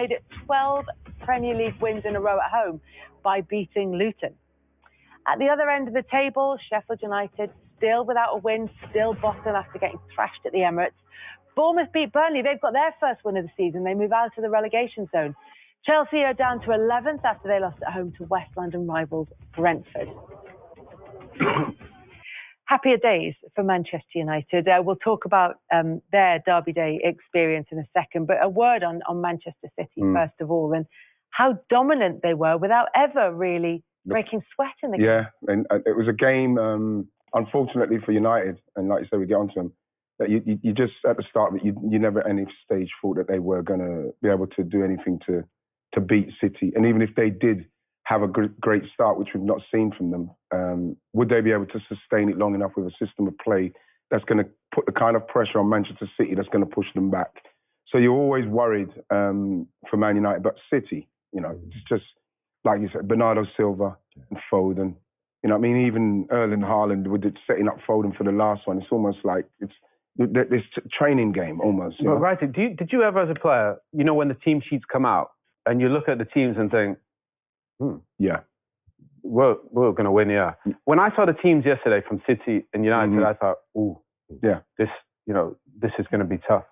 made it 12 Premier League wins in a row at home by beating Luton. At the other end of the table, Sheffield United still without a win, still bottom after getting thrashed at the Emirates. Bournemouth beat Burnley. They've got their first win of the season. They move out of the relegation zone. Chelsea are down to 11th after they lost at home to West London rivals Brentford. Happier days for Manchester United. We'll talk about their Derby Day experience in a second, but a word on Manchester City first of all, and how dominant they were without ever really breaking sweat in the game. Yeah, and it was a game, unfortunately for United, and like you say, we get onto them, that you just, at the start of it, you never at any stage thought that they were going to be able to do anything to beat City. And even if they did have a great start, which we've not seen from them, would they be able to sustain it long enough with a system of play that's going to put the kind of pressure on Manchester City that's going to push them back? So you're always worried for Man United, but City, you know, it's just, like you said, Bernardo Silva and Foden. You know what I mean? Even Erling Haaland, with it setting up Foden for the last one, it's almost like it's this training game almost. But right, did you ever as a player, you know, when the team sheets come out and you look at the teams and think, yeah, we're going to win, yeah. When I saw the teams yesterday from City and United, I thought, yeah, this is going to be tough.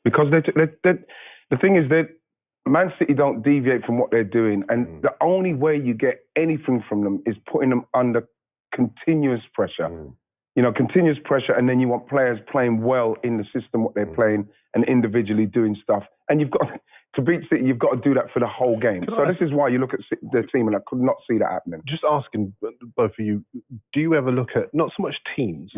Because the thing is that Man City don't deviate from what they're doing, and the only way you get anything from them is putting them under continuous pressure. You know, continuous pressure, and then you want players playing well in the system, what they're playing, and individually doing stuff. And you've got to beat City, you've got to do that for the whole game. So this is why you look at their team, and I could not see that happening. Just asking both of you, do you ever look at, not so much teams,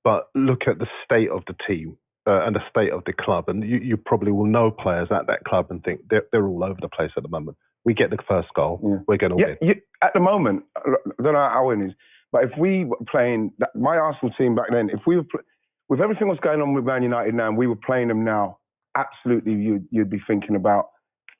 but look at the state of the team and the state of the club? And you probably will know players at that club and think they're all over the place at the moment. We get the first goal, we're going to win. At the moment, I don't know how it is, but if we were playing, my Arsenal team back then, if we were, with everything that's going on with Man United now, and we were playing them now, absolutely you'd be thinking about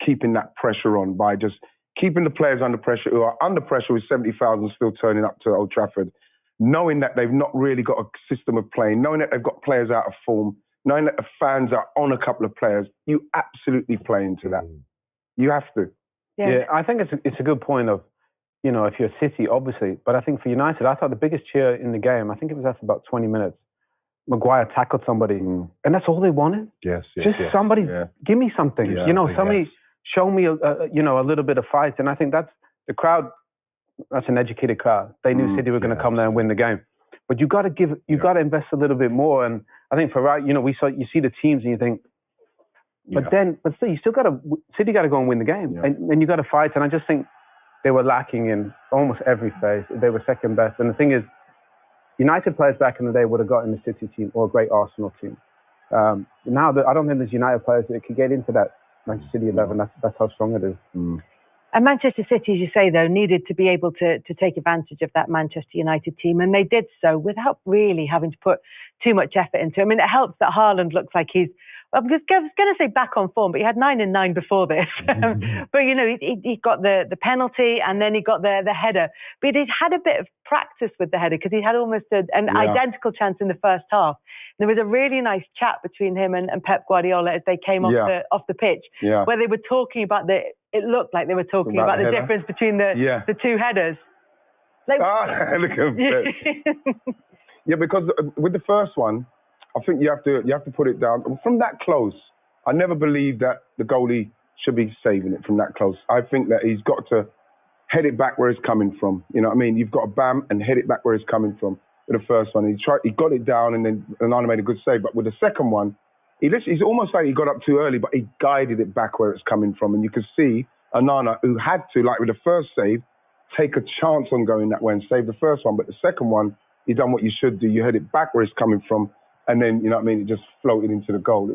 keeping that pressure on by just keeping the players under pressure, who are under pressure with 70,000 still turning up to Old Trafford, knowing that they've not really got a system of playing, knowing that they've got players out of form, knowing that the fans are on a couple of players. You absolutely play into that. You have to. Yeah, I think it's a good point of, you know, if you're City, obviously, but I think for United, I thought the biggest cheer in the game, I think it was after about 20 minutes, Maguire tackled somebody, and that's all they wanted. Yes, somebody, give me something. Yeah, you know, somebody show me, you know, a little bit of fight. And I think that's the crowd. That's an educated crowd. They knew City were going to come there and win the game. But you got to give, you got to invest a little bit more. And I think for you know, you see the teams and you think, but still, you still got to, City got to go and win the game, and you got to fight. And I just think they were lacking in almost every phase. They were second best. And the thing is, United players back in the day would have got in the City team or a great Arsenal team. Now, I don't think there's United players that could get into that Manchester City 11. That's how strong it is. And Manchester City, as you say, though, needed to be able to take advantage of that Manchester United team, and they did so without really having to put too much effort into it. I mean, it helps that Haaland looks like he's, I was going to say back on form, but he had 9 in 9 before this. But, you know, he got the penalty, and then he got the header. But he'd had a bit of practice with the header because he had almost an identical chance in the first half. There was a really nice chat between him and Pep Guardiola as they came off the pitch, where they were talking about it looked like they were talking about the difference between the two headers. Like, look at that. Yeah, because with the first one, I think you have to put it down. From that close, I never believed that the goalie should be saving it from that close. I think that he's got to head it back where it's coming from. You know what I mean? You've got to bam and head it back where it's coming from. With the first one, he got it down, and then Onana made a good save. But with the second one, he's almost like he got up too early, but he guided it back where it's coming from. And you could see Onana, who had to, like with the first save, take a chance on going that way and save the first one. But the second one, he done what you should do. You head it back where it's coming from. And then, you know what I mean, it just floated into the goal.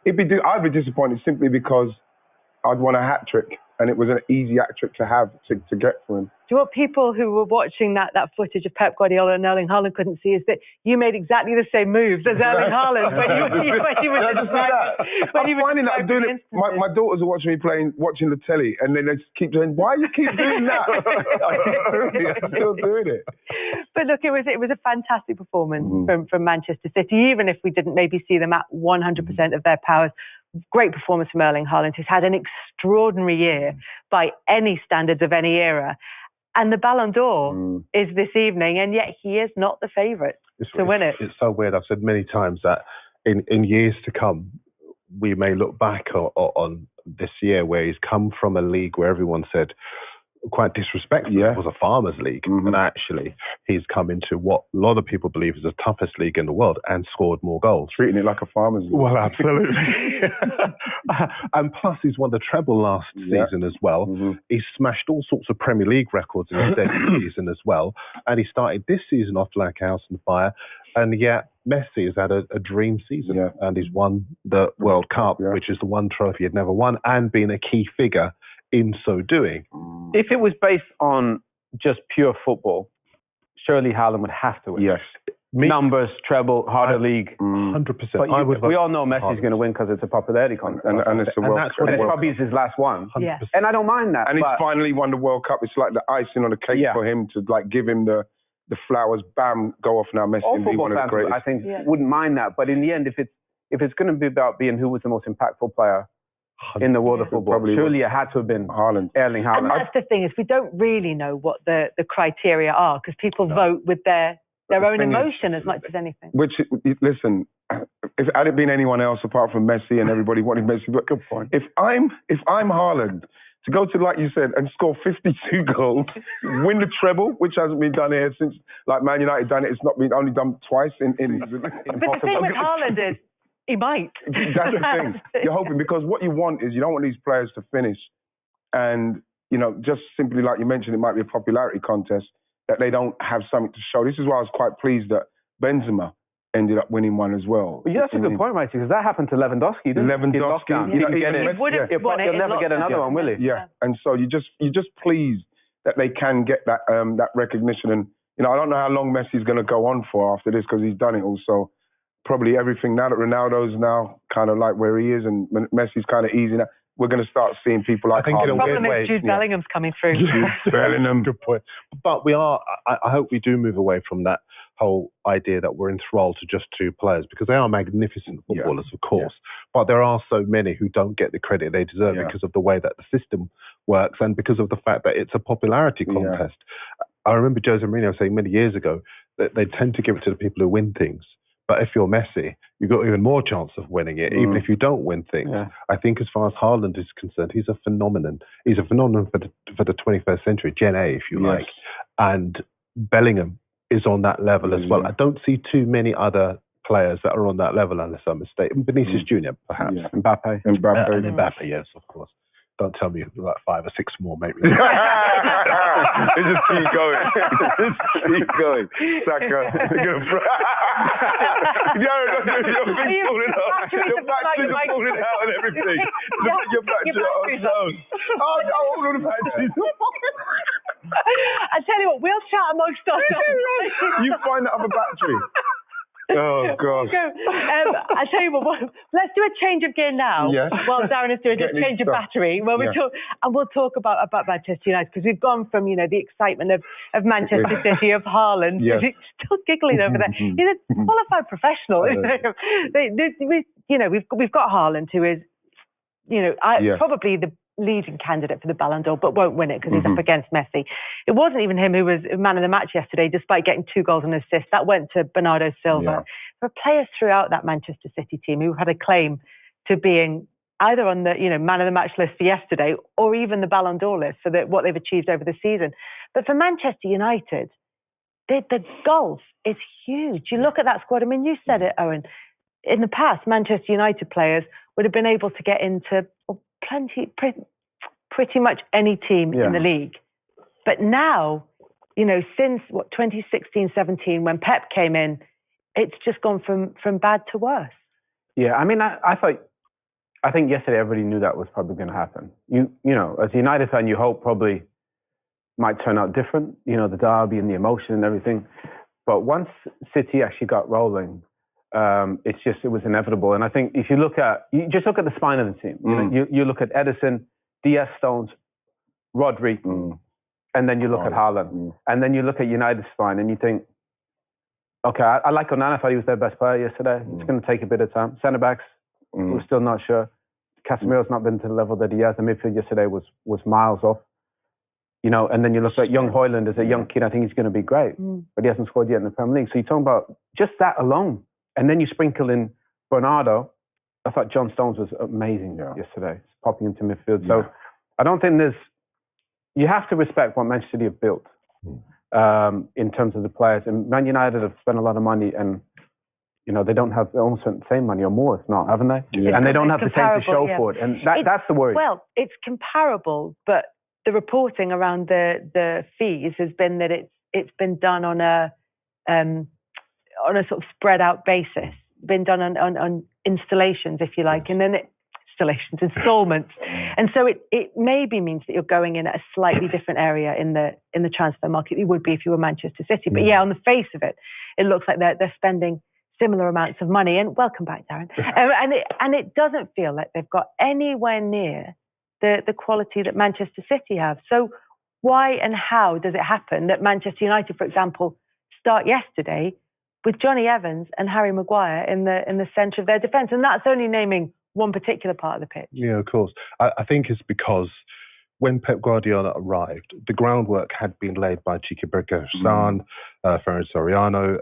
I'd be disappointed simply because I'd want a hat trick, and it was an easy hat trick to have to get for him. Do you know what people who were watching that footage of Pep Guardiola and Erling Haaland couldn't see is that you made exactly the same moves as Erling Haaland when you were I'm finding that I'm doing it. My daughters are watching me watching the telly, and then they just keep saying, "Why you keep doing that?" I'm still doing it. But look, it was a fantastic performance from Manchester City, even if we didn't maybe see them at 100% of their powers. great performance from Erling Haaland, who's had an extraordinary year by any standards of any era. And the Ballon d'Or is this evening, and yet he is not the favourite to win it. It's so weird. I've said many times that in years to come, we may look back on this year where he's come from a league where everyone said, quite disrespectful, it was a farmers league. And actually, he's come into what a lot of people believe is the toughest league in the world and scored more goals. Treating it like a farmers league. Well, absolutely. And plus, he's won the treble last season as well. He's smashed all sorts of Premier League records in his debut season as well. And he started this season off like a house on fire. And yet, Messi has had a dream season. And he's won the World Cup, which is the one trophy he'd never won, and been a key figure in so doing. If it was based on just pure football, surely Haaland would have to win. Yes. Numbers, treble, harder league. 100%. But we all know Messi's going to win because it's a popularity contest. And it's a World Cup. And it probably is his last one. 100%. And I don't mind that. And he's finally won the World Cup. It's like the icing on the cake for him to like give him the flowers. Bam, go off now, Messi. All and be football one of the fans, greatest. I think, wouldn't mind that. But in the end, if it's going to be about being who was the most impactful player in the world of football, surely it had to have been Haaland. Erling Haaland. And that's the thing, is we don't really know what the criteria are, because people vote with their own emotion as much as anything. Which, listen, if had it been anyone else apart from Messi and everybody wanted Messi, but good point. If I'm Haaland, to go to, like you said, and score 52 goals, win the treble, which hasn't been done here since, like Man United done it, it's not been only done twice in But the thing with Haaland is, he might. That's the thing. You're hoping, because what you want is, you don't want these players to finish and, you know, just simply like you mentioned, it might be a popularity contest, that they don't have something to show. This is why I was quite pleased that Benzema ended up winning one as well. Well, yeah, that's a good point, Mikey, because that happened to Lewandowski, didn't it? Lewandowski, He didn't get it. He'll never get another one, will he? Yeah, and so you're just pleased that they can get that recognition. And, you know, I don't know how long Messi's going to go on for after this, because he's done it all. So probably everything, now that Ronaldo's now kind of like where he is and Messi's kind of easy now, we're going to start seeing people like Haaland. The problem is Jude Bellingham's coming through. Bellingham. Good point. But I hope we do move away from that whole idea that we're enthralled to just two players, because they are magnificent footballers, of course. But there are so many who don't get the credit they deserve because of the way that the system works and because of the fact that it's a popularity contest. I remember Jose Mourinho saying many years ago that they tend to give it to the people who win things. But if you're Messi, you've got even more chance of winning it, even if you don't win things. I think as far as Haaland is concerned, he's a phenomenon. He's a phenomenon for the 21st century, Gen A, if you like. And Bellingham is on that level as well. I don't see too many other players that are on that level, unless I'm mistaken. Vinicius Junior, perhaps. Mbappe. Mbappe, yes, of course. Don't tell me like 5 or 6 more, maybe. Just keep going. Just keep going. Saka. Your thing's falling out. Your batteries are falling out and everything. Your batteries are all the batteries. I tell you what, we'll chat amongst ourselves. You find that other battery. Oh, God. I tell you what, let's do a change of gear now. Yes. While Darren is doing a change of battery. Where we talk, and we'll talk about Manchester United, because we've gone from, you know, the excitement of Manchester City, of Haaland. Yes. He's still giggling over there. He's a qualified professional. We've got Haaland, who is, probably the leading candidate for the Ballon d'Or, but won't win it because he's up against Messi. It wasn't even him who was man of the match yesterday, despite getting 2 goals and assists. That went to Bernardo Silva. There are players throughout that Manchester City team who had a claim to being either on the man of the match list for yesterday or even the Ballon d'Or list for what they've achieved over the season. But for Manchester United, the gulf is huge. You look at that squad. I mean, you said it, Owen. In the past, Manchester United players would have been able to get into pretty much any team in the league. But now, since 2016-17, when Pep came in, it's just gone from bad to worse. Yeah, I mean, I think yesterday everybody knew that was probably going to happen. You know, as a United fan, you hope probably might turn out different. The derby and the emotion and everything. But once City actually got rolling, it was inevitable. And I think if you look at the spine of the team, you look at Edison, Diaz, Stones, Rodri, and then you look at Haaland, and then you look at United's spine, and you think, okay, I like Onana. I thought he was their best player yesterday. It's going to take a bit of time. Centre backs, we're still not sure. Casemiro's not been to the level that he has. The midfield yesterday was miles off. You know, and then you look at young Højlund as a young kid. I think he's going to be great, but he hasn't scored yet in the Premier League. So you're talking about just that alone, and then you sprinkle in Bernardo. I thought John Stones was amazing yesterday, popping into midfield. So I don't think you have to respect what Manchester City have built in terms of the players. And Man United have spent a lot of money, and you know they almost spent the same money or more, if not, haven't they? Yeah. And they don't have the same to show for it, and that's the worry. Well, it's comparable, but the reporting around the fees has been that it's been done on a sort of spread out basis, been done on installations, if you like, and then installments, and so it maybe means that you're going in at a slightly different area in the transfer market than you would be if you were Manchester City. But on the face of it, it looks like they're spending similar amounts of money. And welcome back, Darren. And it doesn't feel like they've got anywhere near the quality that Manchester City have. So why and how does it happen that Manchester United, for example, start yesterday with Johnny Evans and Harry Maguire in the centre of their defence? And that's only naming one particular part of the pitch. Yeah, of course. I think it's because when Pep Guardiola arrived, the groundwork had been laid by Txiki Begiristain, Ferran Soriano,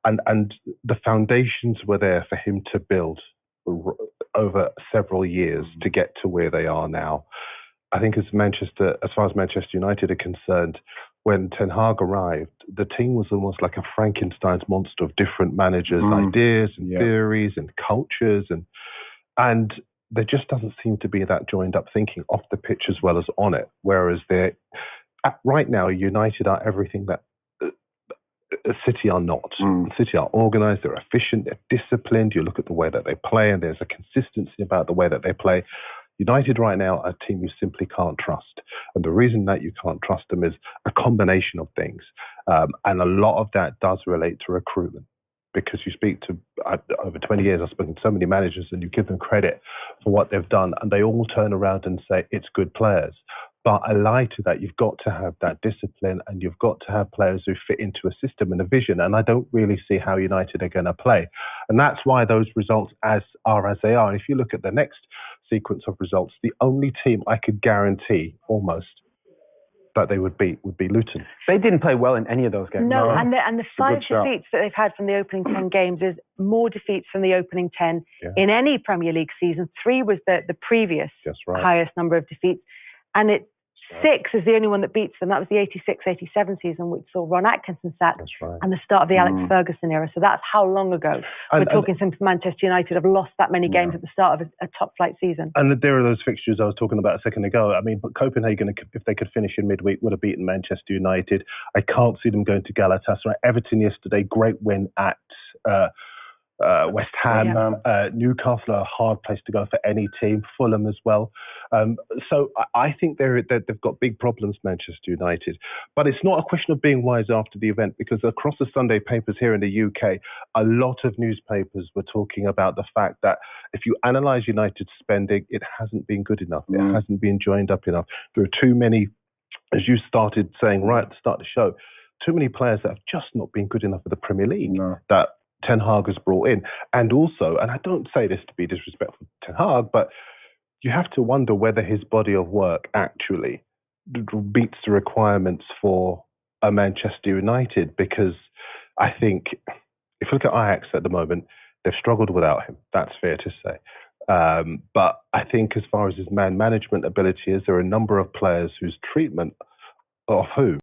and the foundations were there for him to build over several years to get to where they are now. I think as far as Manchester United are concerned, when Ten Hag arrived, the team was almost like a Frankenstein's monster of different managers' ideas and theories and cultures, and there just doesn't seem to be that joined up thinking off the pitch as well as on it. Whereas right now, United are everything that City are not. City are organised, they're efficient, they're disciplined. You look at the way that they play, and there's a consistency about the way that they play. United right now are a team you simply can't trust. And the reason that you can't trust them is a combination of things. And a lot of that does relate to recruitment. Because you speak to, over 20 years, I've spoken to so many managers, and you give them credit for what they've done, and they all turn around and say, it's good players. But allied to that, you've got to have that discipline, and you've got to have players who fit into a system and a vision. And I don't really see how United are going to play. And that's why those results are as they are. And if you look at the next sequence of results, the only team I could guarantee almost that they would beat would be Luton. They didn't play well in any of those games. No, and the 5 defeats that they've had from the opening 10 games is more defeats from the opening 10 in any Premier League season. 3 was the previous highest number of defeats. And 6 is the only one that beats them. That was the 86-87 season, which saw Ron Atkinson sacked, and the start of the Alex Ferguson era. So that's how long ago we're talking since Manchester United have lost that many games at the start of a top-flight season. And there are those fixtures I was talking about a second ago. I mean, but Copenhagen, if they could finish in midweek, would have beaten Manchester United. I can't see them going to Galatasaray. Everton yesterday, great win at West Ham. Newcastle are a hard place to go for any team. Fulham as well. So I think they've got big problems, Manchester United. But it's not a question of being wise after the event, because across the Sunday papers here in the UK, a lot of newspapers were talking about the fact that if you analyse United's spending, it hasn't been good enough. It hasn't been joined up enough. There are too many, as you started saying right at the start of the show, too many players that have just not been good enough for the Premier League that Ten Hag has brought in. And also, and I don't say this to be disrespectful to Ten Hag, but you have to wonder whether his body of work actually beats the requirements for a Manchester United, because I think if you look at Ajax at the moment, they've struggled without him. That's fair to say. But I think as far as his man management ability is, there are a number of players whose treatment of who